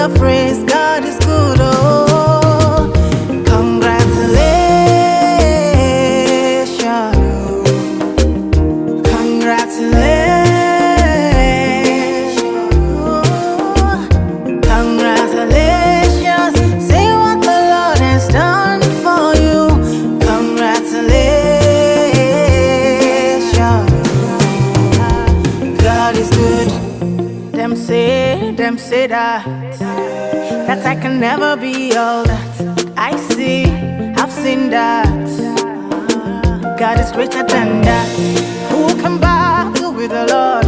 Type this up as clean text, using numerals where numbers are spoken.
the phrase, God is good, oh. Congratulations, congratulations, congratulations. Say what the Lord has done for you. Congratulations. God is good. Them say that I can never be all that I see. I've seen that God is greater than that. Who can battle with the Lord?